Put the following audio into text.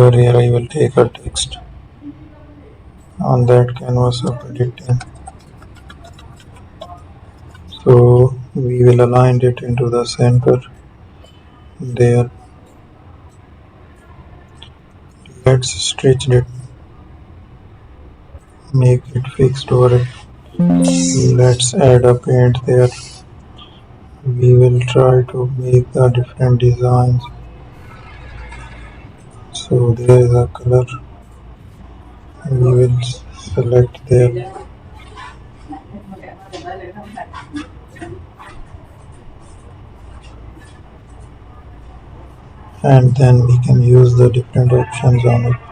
over here I will take a text on that canvas of editing. So we will align it into the center there. Let's stretch it, make it fixed over it. Let's add a paint there. We will try to make the different designs. So there is a color. We will select there. And then we can use the different options on it.